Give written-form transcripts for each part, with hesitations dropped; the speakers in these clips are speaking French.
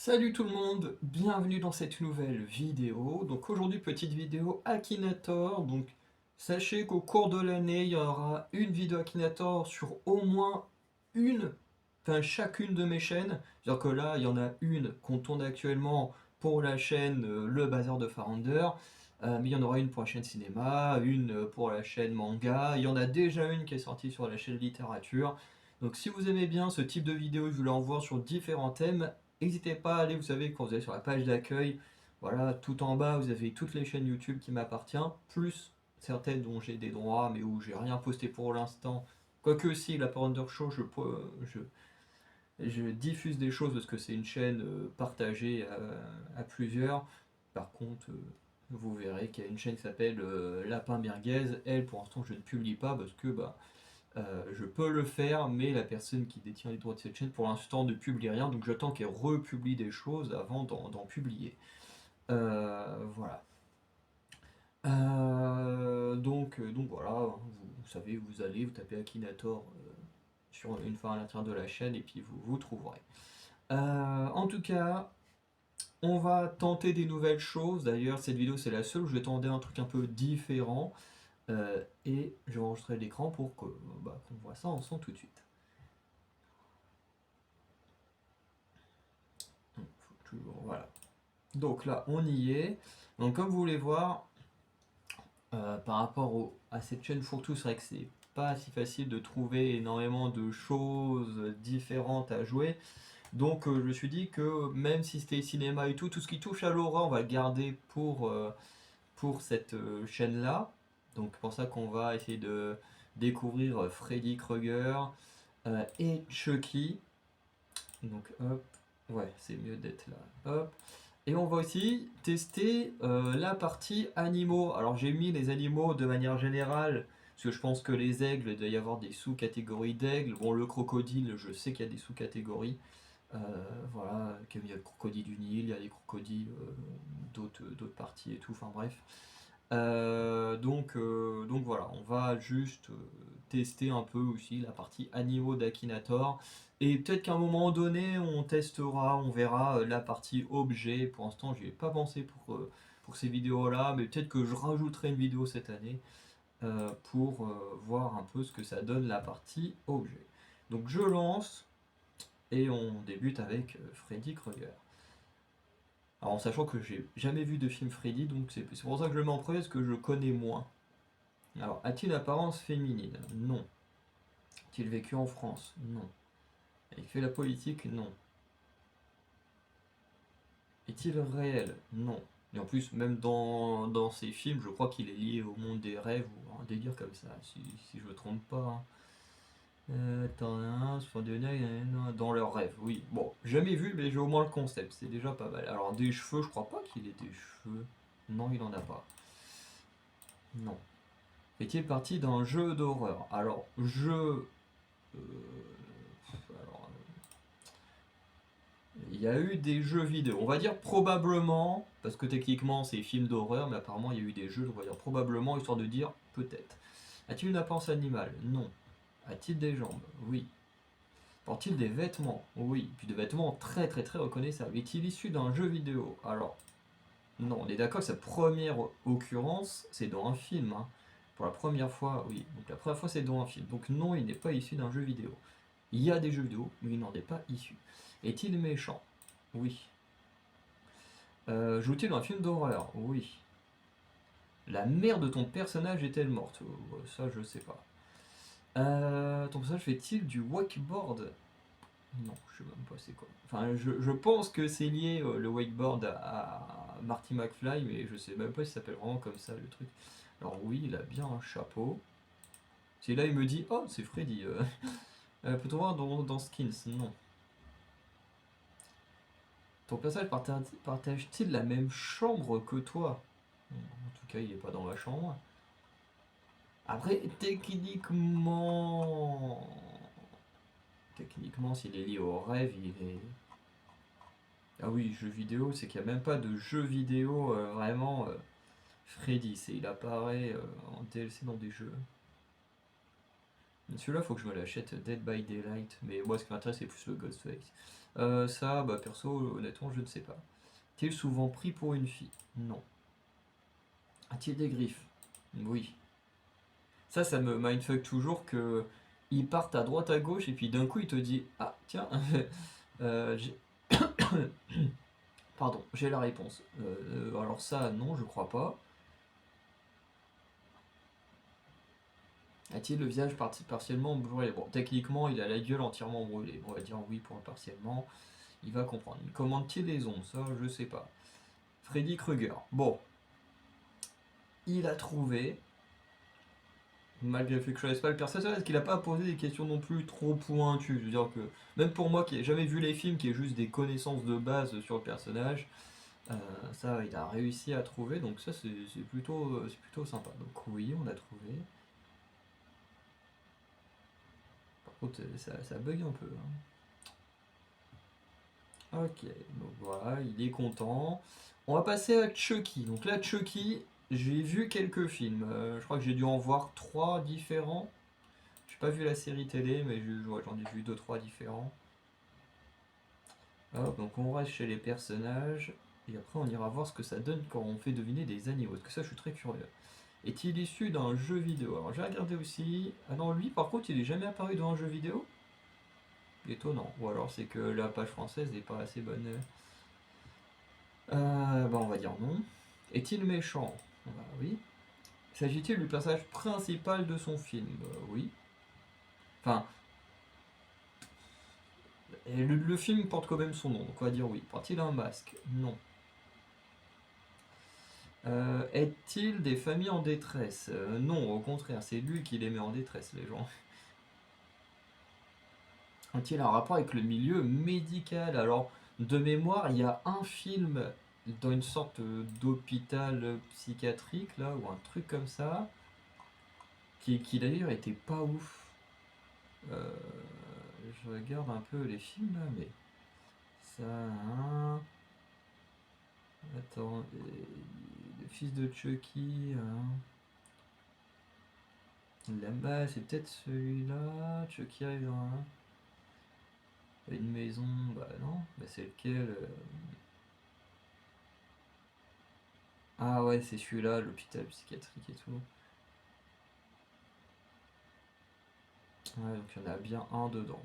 Salut tout le monde, bienvenue dans cette nouvelle vidéo. Donc aujourd'hui petite vidéo Akinator. Donc sachez qu'au cours de l'année il y aura une vidéo Akinator sur au moins une, enfin chacune de mes chaînes. C'est-à-dire que là il y en a une qu'on tourne actuellement pour la chaîne Le Bazar de Farander. Mais il y en aura une pour la chaîne cinéma, une pour la chaîne manga. Il y en a déjà une qui est sortie sur la chaîne littérature. Donc si vous aimez bien ce type de vidéo, je vous l'envoie sur différents thèmes. N'hésitez pas à aller, vous savez, quand vous allez sur la page d'accueil, voilà, tout en bas, vous avez toutes les chaînes YouTube qui m'appartiennent, plus certaines dont j'ai des droits, mais où j'ai rien posté pour l'instant. Quoique si, la Power Show, je diffuse des choses parce que c'est une chaîne partagée à plusieurs. Par contre, vous verrez qu'il y a une chaîne qui s'appelle Lapin Merguez. Elle, pour l'instant, je ne publie pas parce que je peux le faire, mais la personne qui détient les droits de cette chaîne pour l'instant ne publie rien, donc j'attends qu'elle republie des choses avant d'en publier. Voilà. Donc voilà, vous savez, vous allez, vous tapez Akinator sur une fois à l'intérieur de la chaîne et puis vous trouverez. En tout cas, on va tenter des nouvelles choses. D'ailleurs, cette vidéo c'est la seule où je vais tenter un truc un peu différent. Et je vais enregistrer l'écran pour qu'on voit ça ensemble tout de suite. Voilà. Donc là, on y est. Donc comme vous voulez voir, par rapport à cette chaîne fourre-tout, c'est vrai que c'est pas si facile de trouver énormément de choses différentes à jouer. Donc je me suis dit que même si c'était cinéma et tout ce qui touche à l'aura, on va le garder pour cette chaîne-là. Donc pour ça qu'on va essayer de découvrir Freddy Krueger et Chucky. Donc hop, ouais, c'est mieux d'être là. Hop. Et on va aussi tester la partie animaux. Alors j'ai mis les animaux de manière générale, parce que je pense que les aigles, il doit y avoir des sous-catégories d'aigles. Bon, le crocodile, je sais qu'il y a des sous-catégories. Euh, voilà, comme il y a le crocodile du Nil, il y a les crocodiles d'autres parties et tout, enfin bref. Donc voilà, on va juste tester un peu aussi la partie animaux d'Akinator. Et peut-être qu'à un moment donné, on testera, on verra la partie objet. Pour l'instant, j'y ai pas pensé pour ces vidéos-là, mais peut-être que je rajouterai une vidéo cette année pour voir un peu ce que ça donne la partie objet. Donc je lance et on débute avec Freddy Krueger. Alors en sachant que j'ai jamais vu de film Freddy, donc c'est pour ça que je le mets en premier, parce que je connais moins. Alors, a-t-il une apparence féminine? Non. A-t-il vécu en France? Non. A-t-il fait la politique? Non. Est-il réel? Non. Et en plus, même dans ces films, je crois qu'il est lié au monde des rêves ou un délire comme ça, si je me trompe pas, hein. T'en as un, soit de dans leurs rêves, oui. Bon, jamais vu, mais j'ai au moins le concept, c'est déjà pas mal. Alors, des cheveux, je crois pas qu'il ait des cheveux. Non, il en a pas. Non. Fait-il partie d'un jeu d'horreur? Alors, jeu. Alors, il y a eu des jeux vidéo. On va dire probablement, parce que techniquement c'est films d'horreur, mais apparemment il y a eu des jeux, on va dire probablement, histoire de dire peut-être. A-t-il une apparence animale? Non. A-t-il des jambes? Oui. Porte-t-il des vêtements? Oui. Puis des vêtements très très très reconnaissables. Est-il issu d'un jeu vidéo? Alors, non, on est d'accord que sa première occurrence, c'est dans un film, hein. Pour la première fois, oui. Donc la première fois, c'est dans un film. Donc non, il n'est pas issu d'un jeu vidéo. Il y a des jeux vidéo, mais il n'en est pas issu. Est-il méchant? Oui. Joue-t-il dans un film d'horreur? Oui. La mère de ton personnage est-elle morte? Ça, je sais pas. Ton personnage fait-il du wakeboard? Non, je sais même pas c'est quoi. Enfin, je pense que c'est lié le wakeboard à Marty McFly, mais je sais même pas si ça s'appelle vraiment comme ça le truc. Alors oui, il a bien un chapeau. Si là il me dit, oh c'est Freddy. Peut-on voir dans Skins? Non. Ton personnage partage-t-il la même chambre que toi? En tout cas, il est pas dans ma chambre. Après, techniquement, s'il est lié au rêve, il est. Ah oui, jeu vidéo, c'est qu'il n'y a même pas de jeu vidéo vraiment Freddy. Il apparaît en DLC dans des jeux. Celui-là, faut que je me l'achète, Dead by Daylight. Mais moi, ce qui m'intéresse, c'est plus le Ghostface. Ça, bah perso, honnêtement, je ne sais pas. Est-il souvent pris pour une fille? Non. A-t-il des griffes? Oui. Ça me mindfuck toujours que ils partent à droite à gauche et puis d'un coup il te dit ah tiens j'ai- pardon j'ai la réponse. Alors ça non je crois pas. A-t-il le visage partiellement brûlé? Bon techniquement il a la gueule entièrement brûlée. On va dire oui pour le partiellement. Il va comprendre. Commande-t-il les ondes? Ça je sais pas. Freddy Krueger. Bon il a trouvé. Malgré le fait que je ne connaisse pas le personnage, parce qu'il n'a pas posé des questions non plus trop pointues. Je veux dire que, même pour moi qui n'ai jamais vu les films, qui ai juste des connaissances de base sur le personnage, ça il a réussi à trouver, donc ça c'est plutôt sympa. Donc oui, on a trouvé. Par contre, ça bug un peu, hein. Ok, donc voilà, il est content. On va passer à Chucky. Donc là, Chucky, j'ai vu quelques films. Je crois que j'ai dû en voir 3 différents. J'ai pas vu la série télé, mais ouais, j'en ai vu deux trois différents. Hop, donc on reste chez les personnages, et après on ira voir ce que ça donne quand on fait deviner des animaux, parce que ça je suis très curieux. Est-il issu d'un jeu vidéo? Alors j'ai regardé aussi. Ah non, lui par contre il est jamais apparu dans un jeu vidéo? Étonnant. Ou alors c'est que la page française n'est pas assez bonne. Bah on va dire non. Est-il méchant? Bah oui. S'agit-il du personnage principal de son film? Oui. Enfin, et le film porte quand même son nom, donc on va dire oui. Porte-t-il un masque? Non. Est-il des familles en détresse? Non, au contraire, c'est lui qui les met en détresse, les gens. A-t-il un rapport avec le milieu médical? Alors, de mémoire, il y a un film dans une sorte d'hôpital psychiatrique, là, ou un truc comme ça, qui d'ailleurs était pas ouf. Euh, je regarde un peu les films, là, mais ça... Hein. Attends, le fils de Chucky... Hein. Là-bas, c'est peut-être celui-là. Chucky arrive dans une maison. Bah non, bah c'est lequel Ah ouais, c'est celui-là, l'hôpital psychiatrique et tout. Ouais, donc il y en a bien un dedans.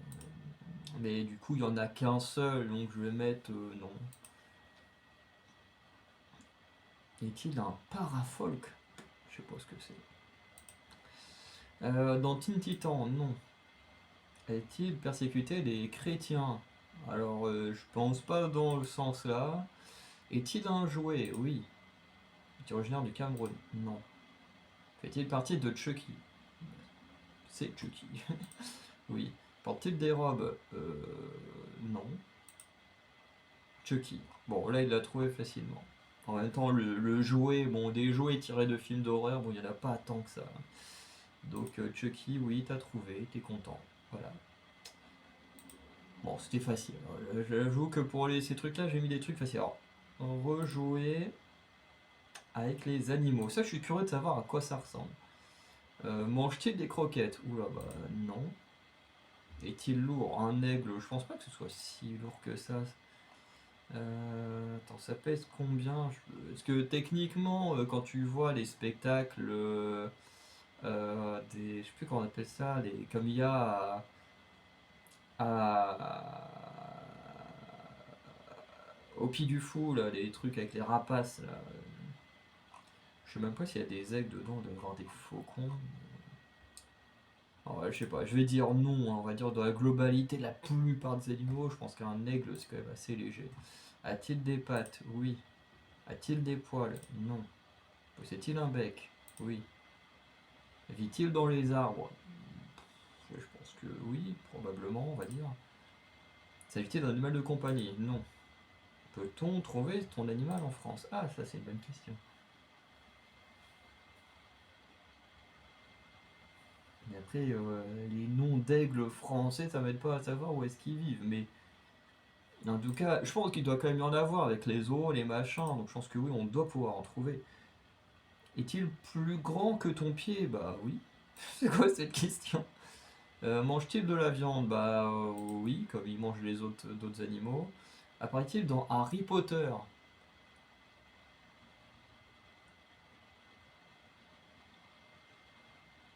Mais du coup, il y en a qu'un seul, donc je vais mettre non. Est-il un parafolk? Je sais pas ce que c'est. Dans Teen Titan, non. Est-il persécuté des chrétiens? Alors, je pense pas dans le sens là. Est-il un jouet? Oui. Est-il originaire du Cameroun? Non. Fait-il partie de Chucky? C'est Chucky. Oui. Porte-t-il des robes? Non. Chucky. Bon, là, il l'a trouvé facilement. En même temps, le jouet, bon, des jouets tirés de films d'horreur, bon, il n'y en a pas tant que ça. Donc, Chucky, oui, t'as trouvé, t'es content. Voilà. Bon, c'était facile. J'avoue que pour ces trucs-là, j'ai mis des trucs faciles. Alors, rejouer avec les animaux. Ça, je suis curieux de savoir à quoi ça ressemble. Mange-t-il des croquettes? Oula, bah non. Est-il lourd? Un aigle, je pense pas que ce soit si lourd que ça. Attends, ça pèse combien? Parce que techniquement, quand tu vois les spectacles des. Je sais plus comment on appelle ça, comme il y a au Pied du Fou, là, les trucs avec les rapaces, là. Je sais même pas s'il y a des aigles dedans, il doit y avoir des faucons. Alors, ouais, je sais pas, je vais dire non, hein, on va dire dans la globalité de la plupart des animaux, je pense qu'un aigle c'est quand même assez léger. A-t-il des pattes? Oui. A-t-il des poils? Non. Possède-t-il un bec? Oui. Vit-il dans les arbres? Je pense que oui, probablement, on va dire. S'agit-il d'un animal de compagnie? Non. Peut-on trouver ton animal en France? Ah, ça c'est une bonne question. Et après, les noms d'aigles français, ça m'aide pas à savoir où est-ce qu'ils vivent. Mais en tout cas, je pense qu'il doit quand même y en avoir avec les zoos, les machins. Donc je pense que oui, on doit pouvoir en trouver. Est-il plus grand que ton pied? Bah oui. C'est quoi cette question? Mange-t-il de la viande? Bah oui, comme il mange les autres d'autres animaux. Apparaît-il dans Harry Potter?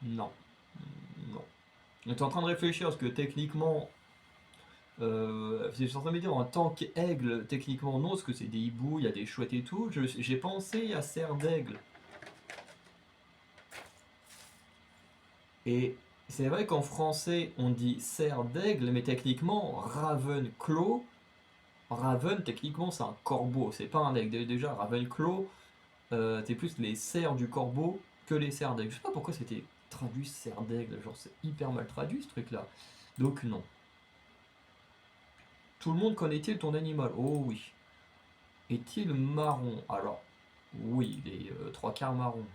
Non. Non. J'étais en train de réfléchir parce que techniquement, je suis en train de me dire en tant qu'aigle, techniquement non, parce que c'est des hiboux, il y a des chouettes et tout. J'ai pensé à cerf d'aigle. Et c'est vrai qu'en français on dit cerf d'aigle, mais techniquement Ravenclaw, Raven techniquement c'est un corbeau, c'est pas un aigle. Déjà Ravenclaw, c'est plus les cerfs du corbeau que les cerfs d'aigle. Je sais pas pourquoi c'était traduit cerf d'aigle, genre c'est hyper mal traduit ce truc là. Donc non. Tout le monde connaît-il ton animal? Oh oui. Est-il marron? Alors, oui, il est trois quarts marron.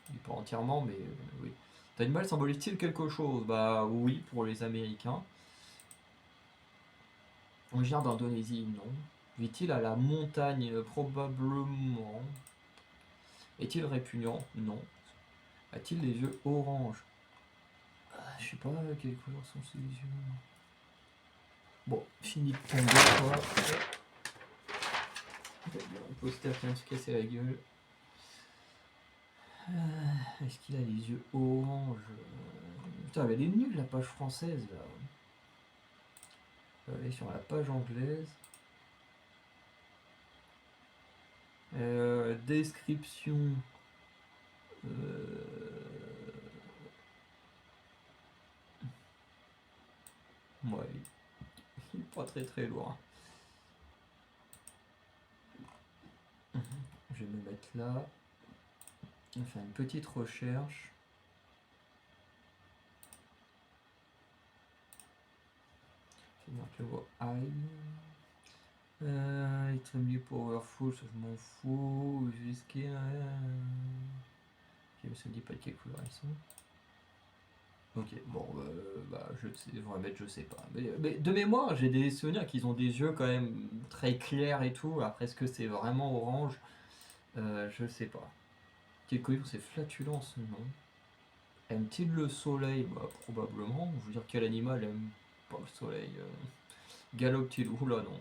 Il est pas entièrement, mais oui. Ton animal symbolise-t-il quelque chose? Bah oui, pour les Américains. Originaire d'Indonésie, non. Vit-il à la montagne? Probablement. Est-il répugnant? Non. A-t-il les yeux orange? Je sais pas quelle couleur sont ses yeux. Bon, fini de tomber, quoi. Un poster qui vient de se casser la gueule. Est-ce qu'il a les yeux orange? Putain, elle est nulle la page française là. On va aller sur la page anglaise. Description. Ouais, il est pas très très loin. Je vais me mettre là. On va faire une petite recherche. Je vais marquer le mot I. Extremely powerful, ça je m'en fous. Jusqu'à. Ok, ça me dit pas de quelle couleur ils sont. Ok, bon, bah, je sais, je vais mettre je sais pas. Mais de mémoire, j'ai des souvenirs qu'ils ont des yeux quand même très clairs et tout. Après, est-ce que c'est vraiment orange? Je sais pas. Quelle couleur c'est flatulence? Non. Aime-t-il le soleil? Bah, probablement. Je veux dire, quel animal aime pas le soleil? Galope-t-il? Oula, non.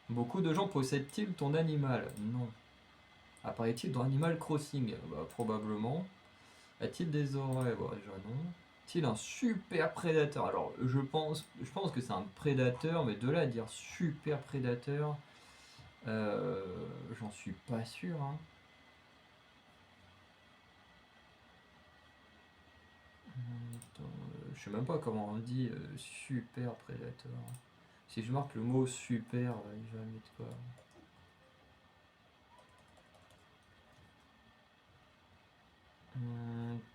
Beaucoup de gens possèdent-ils ton animal? Non. Apparaît-il dans Animal Crossing? Bah, probablement. A-t-il des oreilles? Bah, déjà non. Est-il un super prédateur? Alors, je pense que c'est un prédateur, mais de là à dire super prédateur, j'en suis pas sûr, hein. Attends, je sais même pas comment on dit super prédateur. Si je marque le mot super, il va mettre quoi?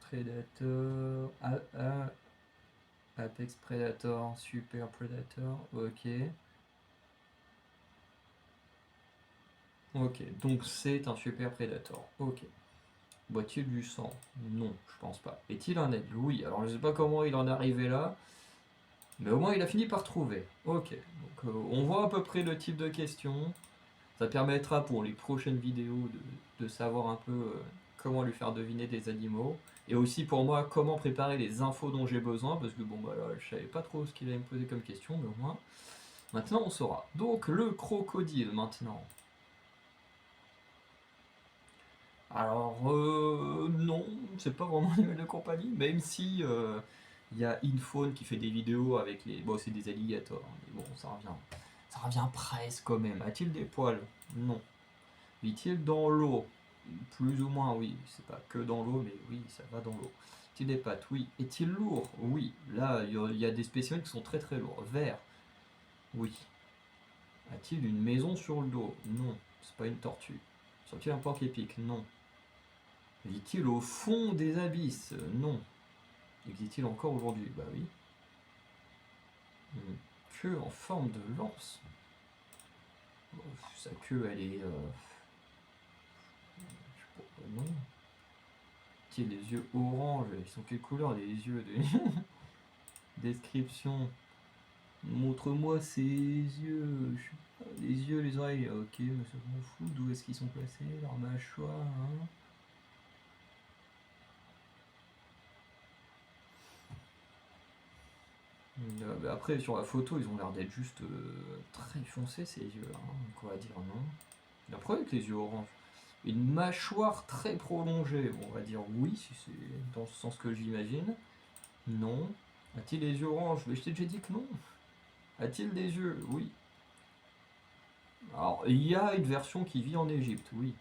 Predator. Apex Predator, Super Predator, ok. Ok, donc c'est un Super Predator, ok. Boit-il du sang? Non, je pense pas. Est-il un aigle? Oui, alors je sais pas comment il en est arrivé là, mais au moins il a fini par trouver. Ok, donc on voit à peu près le type de question. Ça permettra pour les prochaines vidéos de savoir un peu comment lui faire deviner des animaux. Et aussi pour moi, comment préparer les infos dont j'ai besoin, parce que bon, bah là, je savais pas trop ce qu'il allait me poser comme question, mais au moins, maintenant on saura. Donc, le crocodile, maintenant. Alors, non, c'est pas vraiment un animal de compagnie, même si il y a Infaune qui fait des vidéos avec les. Bon, c'est des alligators, hein, mais bon, ça revient presque quand même. A-t-il des poils? Non. Vit-il dans l'eau? Plus ou moins, oui. C'est pas que dans l'eau, mais oui, ça va dans l'eau. A-t-il des pattes? Oui. Est-il lourd? Oui. Là, il y a des spécimens qui sont très très lourds. Vert? Oui. A-t-il une maison sur le dos? Non. C'est pas une tortue. Sont-ils un porc-épic? Non. Vit-il au fond des abysses? Non. Existe-t-il encore aujourd'hui? Bah oui. Une queue en forme de lance. Bon, sa queue, elle est. Je sais pas, non. A-t-il les yeux orange? Ils sont quelle couleur les yeux de... Description. Montre-moi ses yeux. Je sais pas, les yeux, les oreilles. Ok, mais ça m'en fout. D'où est-ce qu'ils sont placés? Leur mâchoire, hein. Mais après, sur la photo, ils ont l'air d'être juste très foncés, ces yeux, hein. Donc on va dire non. Et après, avec les yeux orange. Une mâchoire très prolongée, bon, on va dire oui, si c'est dans ce sens que j'imagine. Non. A-t-il des yeux oranges? Mais je t'ai déjà dit que non. A-t-il des yeux? Oui. Alors, il y a une version qui vit en Égypte, oui.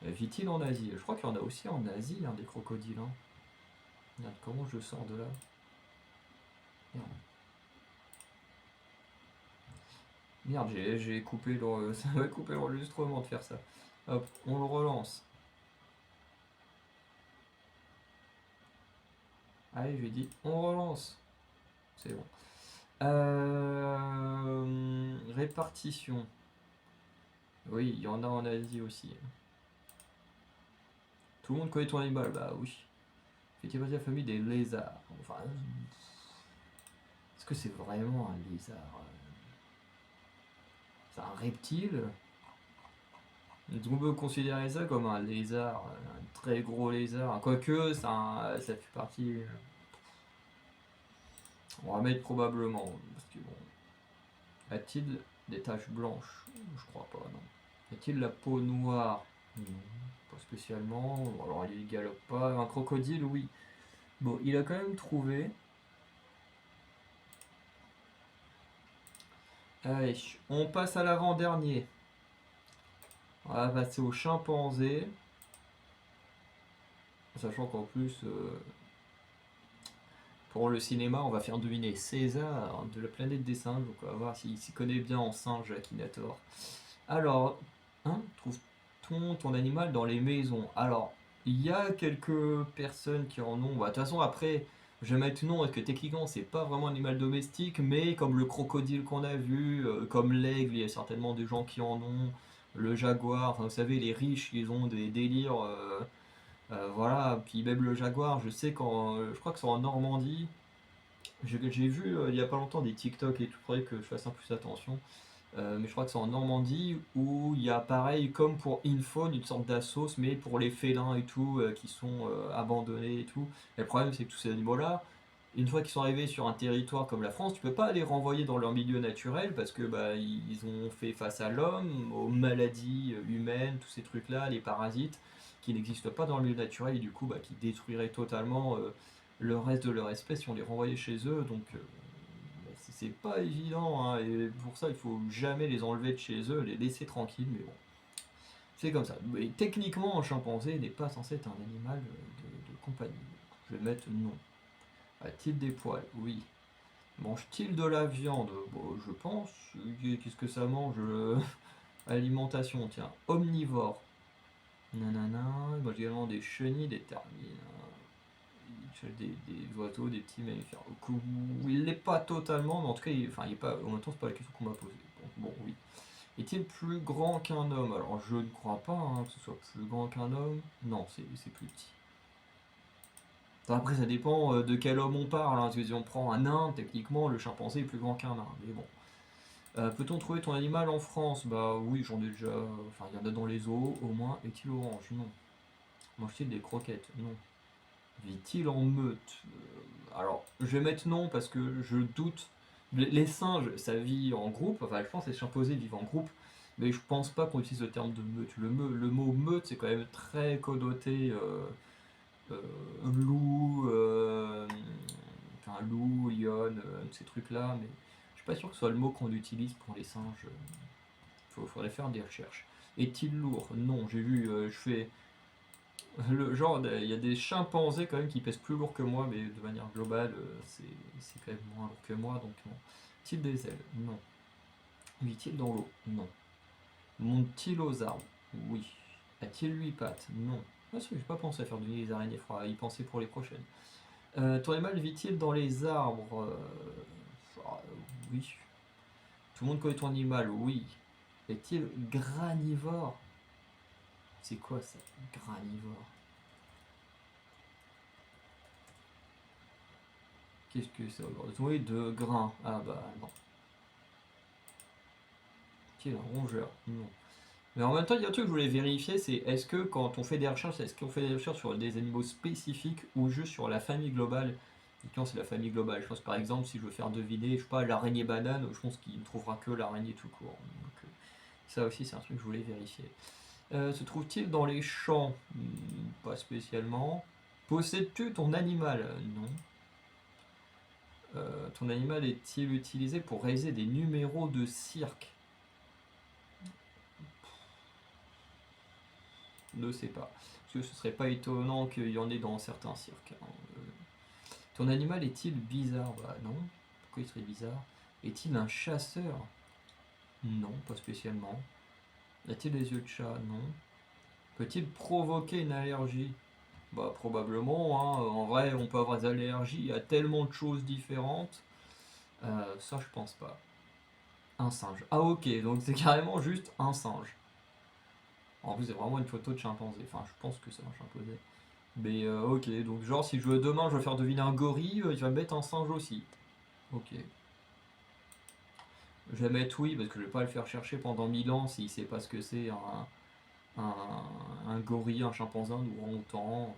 Vit-il en Asie? Je crois qu'il y en a aussi en Asie, hein, des crocodiles. Hein. Merde, comment je sors de là? Merde, Merde, j'ai coupé le... ça m'a coupé l'enregistrement de faire ça. Hop, on le relance. Allez, je lui ai dit, on relance. C'est bon. Répartition. Oui, il y en a en Asie aussi. Tout le monde connaît ton animal, bah oui. Fait partie de la famille des lézards. Enfin, est-ce que c'est vraiment un lézard? C'est un reptile? Est-ce qu'on peut considérer ça comme un lézard, un très gros lézard? Quoique, ça fait partie. On va mettre probablement, parce que bon. A-t-il des taches blanches? Je crois pas, non. A-t-il la peau noire? Non, pas spécialement. Alors il galope pas. Un crocodile, oui. Bon, il a quand même trouvé. Allez, on passe à l'avant-dernier. On va passer au chimpanzé. Sachant qu'en plus, pour le cinéma, on va faire deviner César de la planète des singes. Donc on va voir s'il s'y connaît bien en singe, Akinator. Alors, hein, trouve-t-on ton animal dans les maisons? Alors, il y a quelques personnes qui en ont. Bah, de toute façon, après, je vais mettre non, parce que techniquement, c'est pas vraiment un animal domestique, mais comme le crocodile qu'on a vu, comme l'aigle, il y a certainement des gens qui en ont. Le jaguar, enfin, vous savez, les riches, ils ont des délires. Voilà, puis même le jaguar, je sais quand. Je crois que c'est en Normandie. J'ai vu il y a pas longtemps des TikTok et tout, faudrait que je fasse un peu plus attention. Mais je crois que c'est en Normandie où il y a pareil comme pour Infaune une sorte d'assos mais pour les félins et tout qui sont abandonnés et tout. Et le problème c'est que tous ces animaux là, une fois qu'ils sont arrivés sur un territoire comme la France, tu peux pas les renvoyer dans leur milieu naturel parce que bah ils ont fait face à l'homme, aux maladies humaines, tous ces trucs là, les parasites qui n'existent pas dans le milieu naturel et du coup bah, qui détruiraient totalement le reste de leur espèce si on les renvoyait chez eux. Donc c'est pas évident, hein, et pour ça il faut jamais les enlever de chez eux, les laisser tranquilles, mais bon, c'est comme ça. Mais techniquement, un chimpanzé n'est pas censé être un animal de compagnie. Je vais mettre non. A-t-il des poils? Oui. Mange-t-il de la viande? Bon, je pense. Qu'est-ce que ça mange? Alimentation, tiens. Omnivore. Nanana. Il mange également des chenilles, des termites. Des oiseaux, des petits mammifères. Il l'est pas totalement, mais en tout cas, enfin, il est pas, en même temps, c'est pas la question qu'on m'a posée. Bon, oui. Est-il plus grand qu'un homme? Alors, je ne crois pas hein, que ce soit plus grand qu'un homme. Non, c'est plus petit. Enfin, après, ça dépend de quel homme on parle. Hein, parce que si on prend un nain, techniquement, le chimpanzé est plus grand qu'un nain. Mais bon. Peut-on trouver ton animal en France? Bah oui, j'en ai déjà. Enfin, il y en a dans les zoos, au moins. Est-il orange? Non. Mange-t-il des croquettes? Non. Vit-il en meute? Alors, je vais mettre non parce que je doute. Les singes, ça vit en groupe. Enfin, je pense que les chimpanzés vivent en groupe. Mais je pense pas qu'on utilise le terme de meute. Le mot meute, c'est quand même très connoté euh, loup, enfin loup, lionne, ces trucs-là. Mais je suis pas sûr que ce soit le mot qu'on utilise pour les singes. Faudrait faire des recherches. Est-il lourd? Non, j'ai vu, je fais le genre, il y a des chimpanzés quand même qui pèsent plus lourd que moi, mais de manière globale, c'est quand même moins lourd que moi, donc non. A-t-il des ailes? Non. Vit-il dans l'eau? Non. Monte-t-il aux arbres? Oui. A-t-il 8 pattes? Non. Ah, j'ai pas pensé à faire des araignées, il faudra y penser pour les prochaines. Ton animal vit-il dans les arbres? Ah, oui. Tout le monde connaît ton animal? Oui. Est-il granivore? C'est quoi ça? Granivore. Qu'est-ce que c'est aujourd'hui? Oui, de grains. Ah bah non. Quel rongeur? Non. Mais en même temps, il y a un truc que je voulais vérifier, c'est est-ce que quand on fait des recherches, est-ce qu'on fait des recherches sur des animaux spécifiques ou juste sur la famille globale? Effectivement, c'est la famille globale. Je pense par exemple, si je veux faire deviner, je sais pas, l'araignée banane, je pense qu'il ne trouvera que l'araignée tout court. Donc, ça aussi, c'est un truc que je voulais vérifier. Se trouve-t-il dans les champs? Pas spécialement. Possèdes-tu ton animal? Non. Ton animal est-il utilisé pour réaliser des numéros de cirque? Ne sais pas. Parce que ce serait pas étonnant qu'il y en ait dans certains cirques, hein. Ton animal est-il bizarre? Bah non. Pourquoi il serait bizarre? Est-il un chasseur? Non, pas spécialement. A-t-il des yeux de chat? Non. Peut-il provoquer une allergie? Bah probablement, hein. En vrai, on peut avoir des allergies à tellement de choses différentes. Ça, je pense pas. Un singe. Ah ok, donc c'est carrément juste un singe. En plus, c'est vraiment une photo de chimpanzé. Enfin, je pense que c'est un chimpanzé. Mais ok, donc genre si demain je veux faire deviner un gorille, il va mettre un singe aussi. Ok. Je vais mettre oui parce que je vais pas le faire chercher pendant 1000 ans s'il sait pas ce que c'est un, un gorille, un chimpanzé, un orang-outan,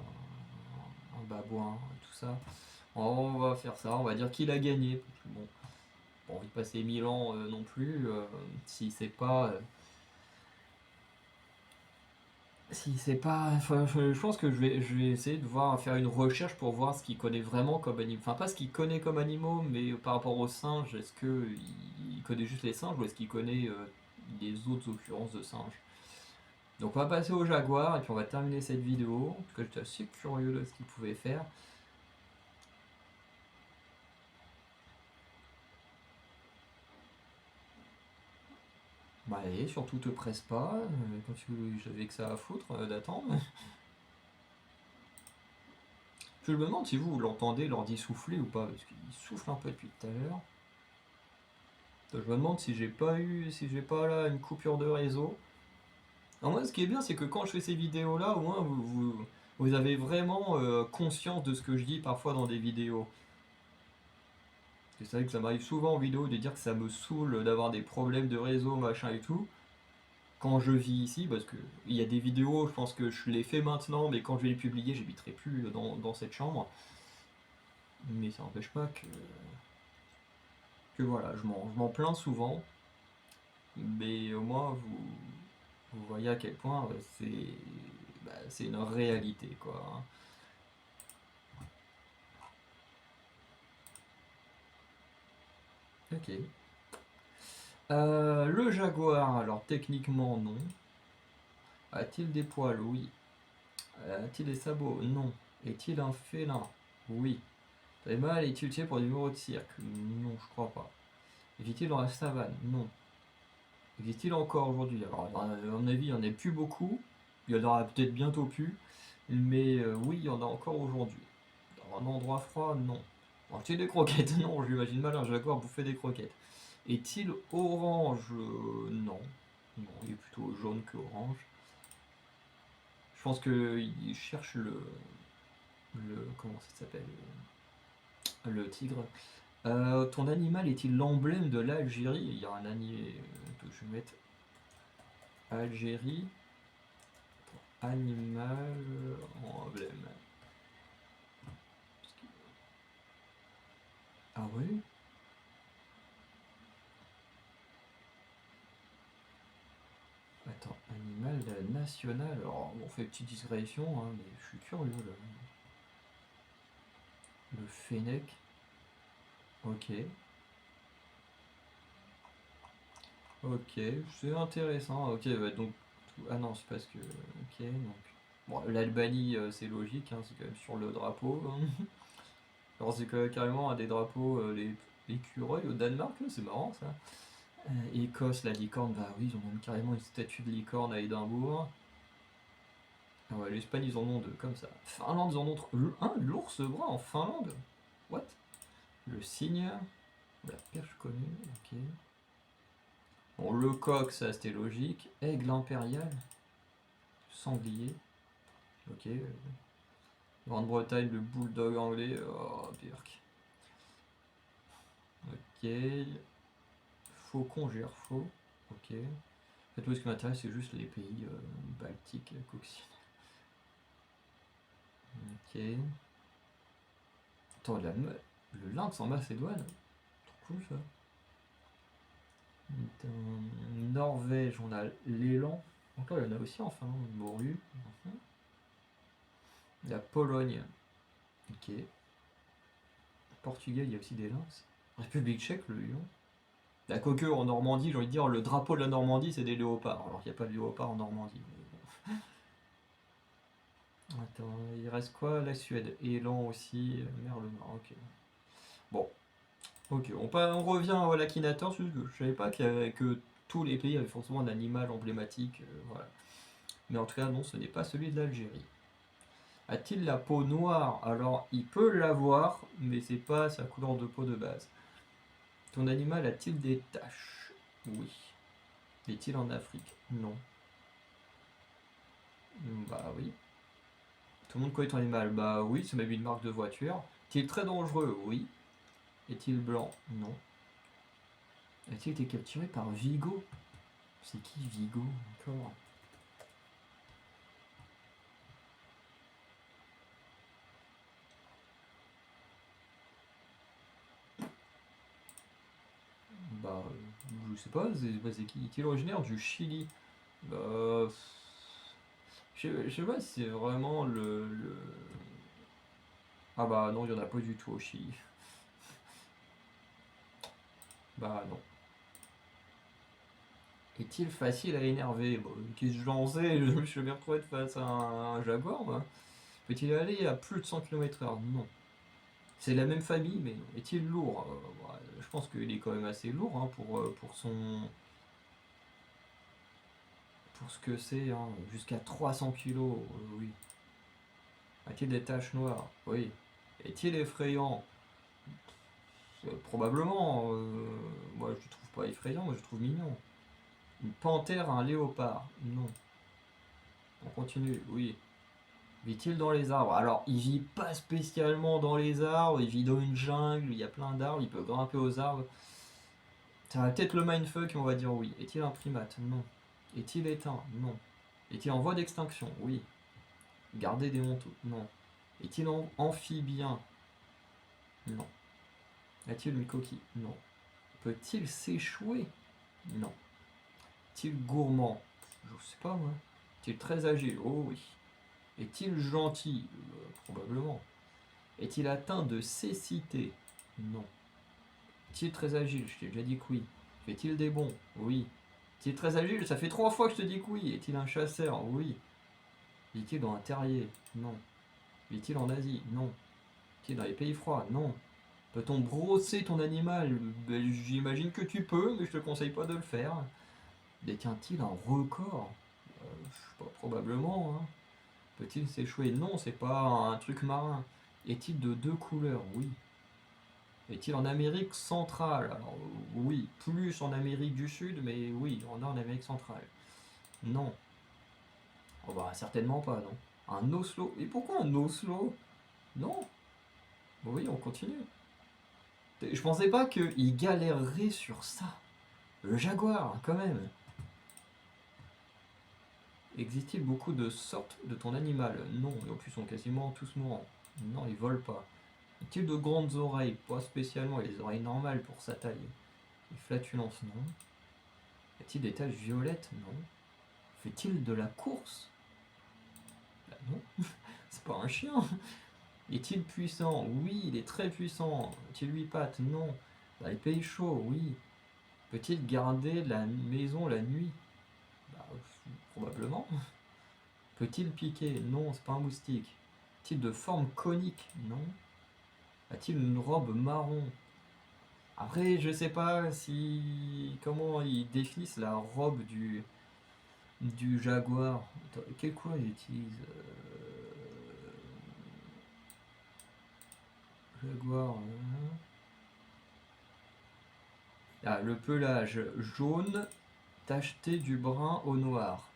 un babouin, tout ça. On va faire ça, on va dire qu'il a gagné. Parce que bon, pas envie de passer 1000 ans non plus. S'il sait pas. Si c'est pas. Enfin, je pense que je vais essayer de voir, faire une recherche pour voir ce qu'il connaît vraiment comme animaux. Enfin, pas ce qu'il connaît comme animaux, mais par rapport aux singes, est-ce qu'il connaît juste les singes ou est-ce qu'il connaît les autres occurrences de singes? Donc, on va passer au jaguar et puis on va terminer cette vidéo. En tout cas, j'étais assez curieux de ce qu'il pouvait faire. Bah, allez, surtout te presse pas. Quand j'avais que ça à foutre d'attendre. Je me demande si vous l'entendez l'ordi souffler ou pas, parce qu'il souffle un peu depuis tout à l'heure. Je me demande si j'ai pas là une coupure de réseau. Alors moi, ce qui est bien, c'est que quand je fais ces vidéos-là, au moins vous avez vraiment conscience de ce que je dis parfois dans des vidéos. C'est vrai que ça m'arrive souvent en vidéo de dire que ça me saoule d'avoir des problèmes de réseau, machin et tout. Quand je vis ici, parce que il y a des vidéos, je pense que je les fais maintenant, mais quand je vais les publier, j'habiterai plus dans cette chambre. Mais ça n'empêche pas que voilà, je m'en plains souvent. Mais au moins, vous voyez à quel point c'est une réalité, quoi, hein. Ok. Le jaguar, alors techniquement, non. A-t-il des poils? Oui. A-t-il des sabots? Non. Est-il un félin? Oui. L'animal est utilisé pour des numéros de cirque? Non, je crois pas. Vit-il dans la savane? Non. Existe-t-il encore aujourd'hui? Alors, à mon avis, il n'y en a plus beaucoup. Il y en aura peut-être bientôt plus. Mais oui, il y en a encore aujourd'hui. Dans un endroit froid, non. Manger des croquettes? Non, j'imagine mal un jaguar bouffer des croquettes. Est-il orange? Non. Non, il est plutôt jaune que orange. Je pense qu'il cherche comment ça s'appelle? Le tigre. Ton animal est-il l'emblème de l'Algérie? Il y a un animal que je vais mettre Algérie. Animal emblème. Ah oui? Attends, animal national. Alors, on fait une petite digression, hein, mais je suis curieux là. Le fennec. Ok. Ok, c'est intéressant. Ok, bah donc. Ah non, c'est parce que. Ok, donc. Bon, l'Albanie, c'est logique, hein, c'est quand même sur le drapeau, hein. Alors, c'est carrément un des drapeaux, l'écureuil au Danemark, là, c'est marrant ça. Écosse, la licorne, bah oui, ils ont même carrément une statue de licorne à Édimbourg. Ah ouais, l'Espagne, ils en ont deux, comme ça. Finlande, ils en ont l'ours brun en Finlande? What? Le cygne, la perche connue, ok. Bon, le coq, ça c'était logique. Aigle impérial, sanglier, ok. Grande-Bretagne, le bulldog anglais, oh, Birk. Ok. Faucon, gerfaut, ok. En fait, moi, ce qui m'intéresse, c'est juste les pays baltiques, coccinelles. Ok. Attends, le lynx en Macédoine. Trop cool ça. En Norvège, on a l'élan. Encore, il y en a aussi en Finlande, une morue. La Pologne. Ok. Portugal, il y a aussi des lynx. République tchèque, le lion. La coque en Normandie, j'ai envie de dire, le drapeau de la Normandie, c'est des léopards. Alors qu'il n'y a pas de léopards en Normandie. Attends, il reste quoi? La Suède. Élan aussi. Merle noir, ok. Bon. Ok, on revient à l'Akinator, parce que je savais pas que tous les pays avaient forcément un animal emblématique. Voilà. Mais en tout cas, non, ce n'est pas celui de l'Algérie. A-t-il la peau noire? Alors, il peut l'avoir, mais c'est pas sa couleur de peau de base. Ton animal a-t-il des taches? Oui. Est-il en Afrique? Non. Bah oui. Tout le monde connaît ton animal? Bah oui, c'est même une marque de voiture. Est-il très dangereux? Oui. Est-il blanc? Non. A-t-il été capturé par Vigo? C'est qui Vigo encore? Bah, je sais pas, c'est qui? Est-il originaire du Chili? Bah, je sais pas si c'est vraiment Ah bah non, il y en a pas du tout au Chili. Bah non. Est-il facile à énerver? Bon, qu'est-ce que j'en sais? Je me suis bien retrouvé face à un jaguar, moi. Peut-il aller à plus de 100 km/h? Non. C'est la même famille, mais non. Est-il lourd? Ouais, je pense qu'il est quand même assez lourd hein, pour pour ce que c'est, hein. Jusqu'à 300 kilos, oui. A-t-il des taches noires? Oui. Est-il effrayant? Probablement. Moi, je le trouve pas effrayant, moi je le trouve mignon. Une panthère, un léopard? Non. On continue, oui. Vit-il dans les arbres? Alors, il vit pas spécialement dans les arbres, il vit dans une jungle, il y a plein d'arbres, il peut grimper aux arbres. Ça va peut-être le mindfuck, mais on va dire oui. Est-il un primate? Non. Est-il éteint? Non. Est-il en voie d'extinction? Oui. Garder des manteaux? Non. Est-il amphibien? Non. A-t-il une coquille? Non. Peut-il s'échouer? Non. Est-il gourmand? Je sais pas moi. Est-il très agile? Oh oui. Est-il gentil? Probablement. Est-il atteint de cécité? Non. Est-il très agile? Je t'ai déjà dit que oui. Fait-il des bons? Oui. Est-il très agile? Ça fait 3 fois que je te dis que oui. Est-il un chasseur? Oui. Vit-il dans un terrier? Non. Vit-il en Asie? Non. Vit-il dans les pays froids? Non. Peut-on brosser ton animal? Ben, j'imagine que tu peux, mais je te conseille pas de le faire. Détient-il un record? Je sais pas, probablement. Hein. Peut-il s'échouer? Non, c'est pas un truc marin. Est-il de 2 couleurs? Oui. Est-il en Amérique centrale? Alors oui, plus en Amérique du Sud, mais oui, on a en Amérique centrale. Non. Oh bah certainement pas, non. Un Oslo? Et pourquoi un Oslo? Non. Bon, oui, on continue. Je pensais pas qu'il galérerait sur ça. Le jaguar, quand même. Existe-t-il beaucoup de sortes de ton animal? Non, et en plus ils sont quasiment tous mourants. Non, ils volent pas. A-t-il de grandes oreilles? Pas spécialement, il a les oreilles normales pour sa taille. Les flatulences, non. Y a-t-il des taches violettes? Non. Fait-il de la course? Bah non, c'est pas un chien. Est-il puissant? Oui, il est très puissant. A-t-il 8 pattes? Non. Dans les pays chauds? Oui. Peut-il garder la maison la nuit? Bah, probablement. Peut-il piquer? Non, c'est pas un moustique. A-t-il de forme conique? Non. A-t-il une robe marron? Après, je sais pas si comment ils définissent la robe du jaguar. Attends, quelle couleur ils utilisent? Jaguar. Ah, le pelage jaune tacheté du brun au noir.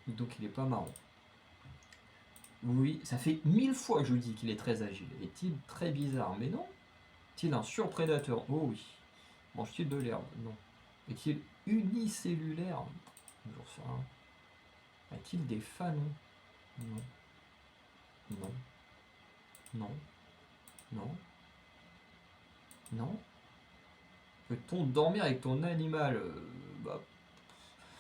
Donc il est pas marron. Oui, ça fait 1000 fois que je vous dis qu'il est très agile. Est-il très bizarre? Mais non. Est-il un surprédateur? Oh oui. Mange-t-il de l'herbe? Non. Est-il unicellulaire? J'en sais rien. A-t-il des fanons? Non. Non. Non. Non. Non. Peut-on dormir avec ton animal? Bah,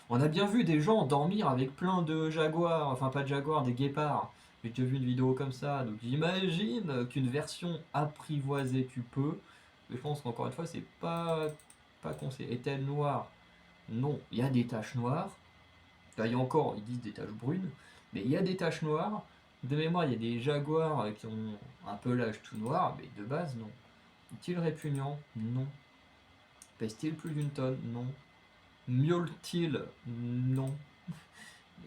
on a bien vu des gens dormir avec plein de jaguars, enfin pas de jaguars, des guépards. J'ai déjà vu une vidéo comme ça, donc j'imagine qu'une version apprivoisée tu peux, mais je pense qu'encore une fois c'est pas conseillé. Est-elle noire? Non, il y a des taches noires. Là, il y a encore, ils disent des taches brunes, mais il y a des taches noires. De mémoire, il y a des jaguars qui ont un pelage tout noir, mais de base non. Est-il répugnant? Non. Pèse-t-il plus d'une tonne? Non. Miaule-t-il? Non.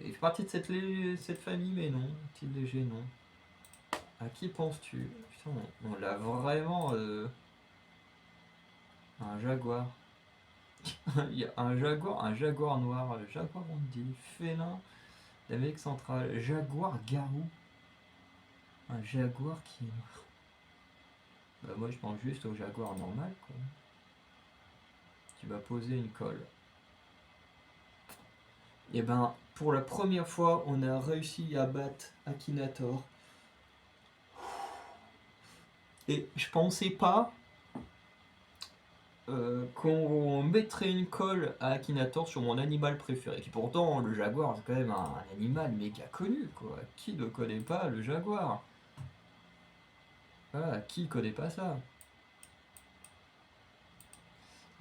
Il fait partie de cette famille, mais non. Est-il léger? Non. À qui penses-tu? Putain, on l'a vraiment... un jaguar. Il y a un jaguar noir, le jaguar on dit, félin d'Amérique centrale, jaguar garou. Un jaguar qui est noir. Bah moi je pense juste au jaguar normal quoi. Qui va poser une colle. Et ben pour la première fois on a réussi à battre Akinator. Et je pensais pas qu'on mettrait une colle à Akinator sur mon animal préféré. Qui pourtant le jaguar c'est quand même un animal méga connu quoi. Qui ne connaît pas le jaguar? Voilà, qui connaît pas ça?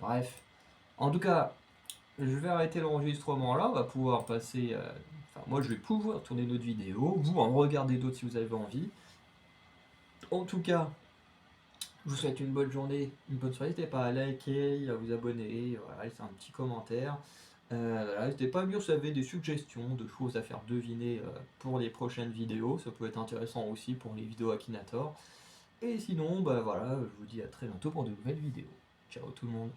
Bref. En tout cas, je vais arrêter l'enregistrement là, on va pouvoir passer... Enfin, moi je vais pouvoir tourner d'autres vidéos, vous en regardez d'autres si vous avez envie. En tout cas, je vous souhaite une bonne journée, une bonne soirée, n'hésitez pas à liker, à vous abonner, voilà, laisser un petit commentaire. Voilà, n'hésitez pas à me dire si vous avez des suggestions de choses à faire deviner pour les prochaines vidéos, ça peut être intéressant aussi pour les vidéos Akinator. Et sinon, bah voilà, je vous dis à très bientôt pour de nouvelles vidéos. Ciao tout le monde.